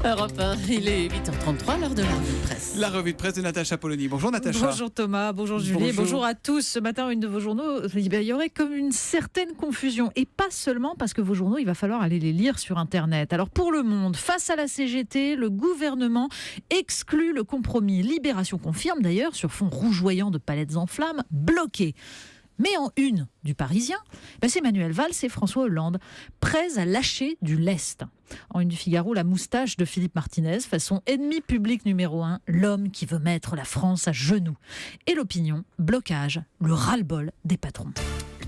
Europe 1, il est 8h33, l'heure de la revue de presse. La revue de presse de Natacha Polony. Bonjour Natacha. Bonjour Thomas, bonjour Julie, bonjour à tous. Ce matin, une de vos journaux, il y aurait comme une certaine confusion. Et pas seulement parce que vos journaux, il va falloir aller les lire sur Internet. Alors pour Le Monde, face à la CGT, le gouvernement exclut le compromis. Libération confirme d'ailleurs, sur fond rougeoyant de palettes en flammes, bloqué. Mais en une du Parisien, c'est Manuel Valls et François Hollande, prêts à lâcher du lest. En une du Figaro, la moustache de Philippe Martinez, façon ennemi public numéro 1, l'homme qui veut mettre la France à genoux. Et l'opinion, blocage, le ras-le-bol des patrons.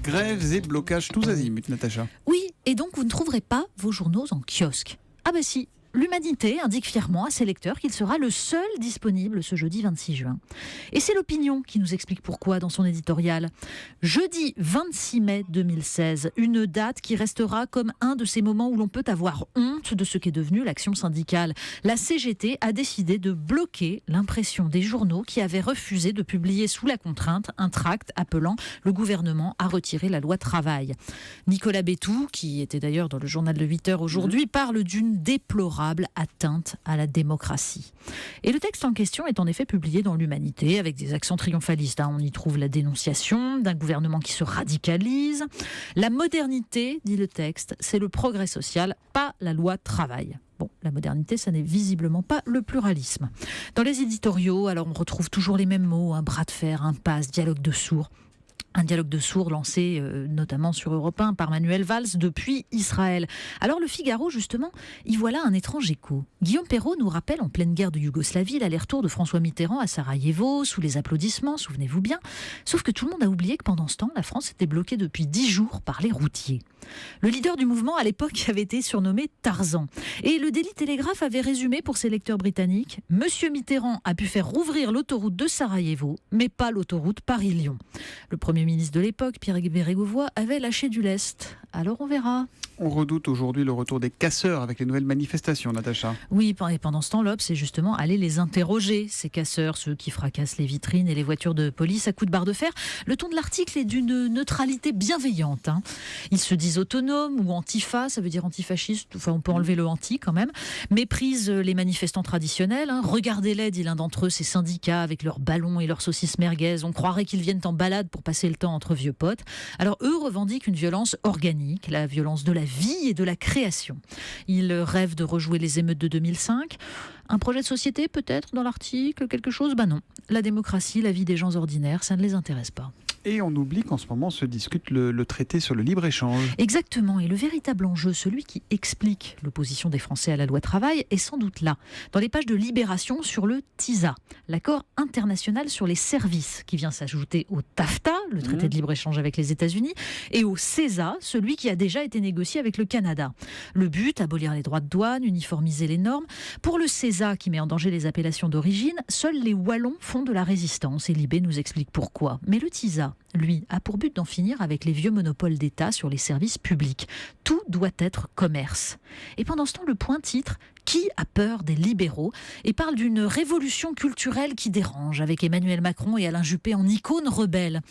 Grèves et blocages tous azimuts, Natacha. Oui, et donc vous ne trouverez pas vos journaux en kiosque. Ah bah si, l'Humanité indique fièrement à ses lecteurs qu'il sera le seul disponible ce jeudi 26 juin. Et c'est l'Opinion qui nous explique pourquoi dans son éditorial. Jeudi 26 mai 2016, une date qui restera comme un de ces moments où l'on peut avoir honte de ce qu'est devenu l'action syndicale. La CGT a décidé de bloquer l'impression des journaux qui avaient refusé de publier sous la contrainte un tract appelant le gouvernement à retirer la loi travail. Nicolas Bétou, qui était d'ailleurs dans le journal de 8h aujourd'hui, parle d'une déplorable atteinte à la démocratie. Et le texte en question est en effet publié dans l'Humanité avec des accents triomphalistes. On y trouve la dénonciation d'un gouvernement qui se radicalise. La modernité, dit le texte, c'est le progrès social, pas la loi travail. Bon, la modernité, ça n'est visiblement pas le pluralisme. Dans les éditoriaux, alors on retrouve toujours les mêmes mots, bras de fer, impasse, dialogue de sourds. Un dialogue de sourds lancé notamment sur Europe 1 par Manuel Valls depuis Israël. Alors le Figaro, justement, y voilà un étrange écho. Guillaume Perrault nous rappelle en pleine guerre de Yougoslavie l'aller-retour de François Mitterrand à Sarajevo, sous les applaudissements, souvenez-vous bien. Sauf que tout le monde a oublié que pendant ce temps, la France était bloquée depuis 10 jours par les routiers. Le leader du mouvement, à l'époque, avait été surnommé Tarzan. Et le Daily Telegraph avait résumé pour ses lecteurs britanniques « Monsieur Mitterrand a pu faire rouvrir l'autoroute de Sarajevo, mais pas l'autoroute Paris-Lyon ». Le Premier ministre de l'époque, Pierre Bérégovoy, avait lâché du lest. Alors on verra. On redoute aujourd'hui le retour des casseurs avec les nouvelles manifestations, Natacha. Oui, et pendant ce temps, l'Obs, c'est justement aller les interroger, ces casseurs, ceux qui fracassent les vitrines et les voitures de police à coups de barre de fer. Le ton de l'article est d'une neutralité bienveillante. Ils se disent autonomes ou antifa, ça veut dire antifasciste, enfin on peut enlever le anti quand même. Méprisent les manifestants traditionnels. Regardez-les, dit l'un d'entre eux, ces syndicats avec leurs ballons et leurs saucisses merguez. On croirait qu'ils viennent en balade pour passer le temps entre vieux potes. Alors eux revendiquent une violence organique, la violence de la vie et de la création. Ils rêvent de rejouer les émeutes de 2005. Un projet de société peut-être dans l'article, quelque chose ? Non. La démocratie, la vie des gens ordinaires, ça ne les intéresse pas. Et on oublie qu'en ce moment se discute le traité sur le libre-échange. Exactement, et le véritable enjeu, celui qui explique l'opposition des Français à la loi travail, est sans doute là, dans les pages de Libération sur le TISA, l'accord international sur les services, qui vient s'ajouter au TAFTA, le traité de libre-échange avec les États-Unis, et au CESA, celui qui a déjà été négocié avec le Canada. Le but, abolir les droits de douane, uniformiser les normes. Pour le CESA, qui met en danger les appellations d'origine, seuls les Wallons font de la résistance, et Libé nous explique pourquoi. Mais le TISA, lui, a pour but d'en finir avec les vieux monopoles d'État sur les services publics. Tout doit être commerce. Et pendant ce temps, le point titre « Qui a peur des libéraux ?» et parle d'une révolution culturelle qui dérange, avec Emmanuel Macron et Alain Juppé en icône rebelle.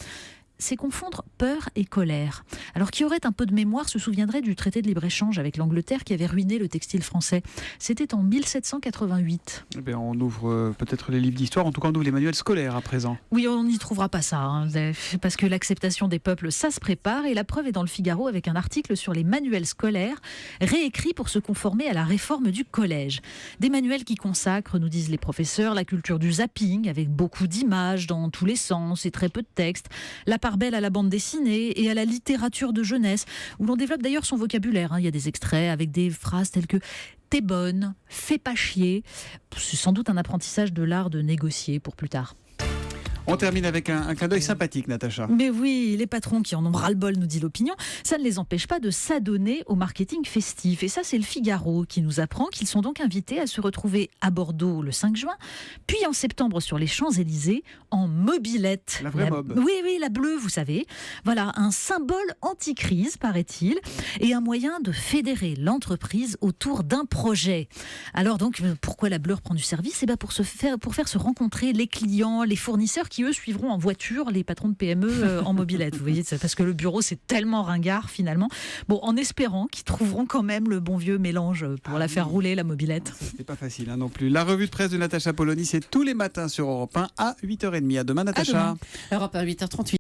C'est confondre peur et colère. Alors qui aurait un peu de mémoire se souviendrait du traité de libre-échange avec l'Angleterre qui avait ruiné le textile français. C'était en 1788. On ouvre peut-être les livres d'histoire, en tout cas on ouvre les manuels scolaires à présent. Oui, on n'y trouvera pas ça, parce que l'acceptation des peuples, ça se prépare, et la preuve est dans le Figaro avec un article sur les manuels scolaires réécrits pour se conformer à la réforme du collège. Des manuels qui consacrent, nous disent les professeurs, la culture du zapping, avec beaucoup d'images dans tous les sens et très peu de texte, la part belle à la bande dessinée et à la littérature de jeunesse, où l'on développe d'ailleurs son vocabulaire. Il y a des extraits avec des phrases telles que « t'es bonne »,« fais pas chier ». C'est sans doute un apprentissage de l'art de négocier pour plus tard. On termine avec un clin d'œil sympathique, Natacha. Mais oui, les patrons qui en ont ras-le-bol, nous dit l'opinion, ça ne les empêche pas de s'adonner au marketing festif. Et ça, c'est le Figaro qui nous apprend qu'ils sont donc invités à se retrouver à Bordeaux le 5 juin, puis en septembre sur les Champs-Élysées, en mobilette. La vraie mob. Oui, la bleue, vous savez. Voilà, un symbole anti-crise, paraît-il, et un moyen de fédérer l'entreprise autour d'un projet. Alors donc, pourquoi la bleue reprend du service ? Pour faire se rencontrer les clients, les fournisseurs qui, eux, suivront en voiture les patrons de PME en mobilette. Vous voyez, parce que le bureau, c'est tellement ringard, finalement. Bon, en espérant qu'ils trouveront quand même le bon vieux mélange pour la faire rouler, la mobilette. C'est pas facile non plus. La revue de presse de Natacha Polony, c'est tous les matins sur Europe 1 à 8h30. À demain, Natacha. Europe 1, 8h38.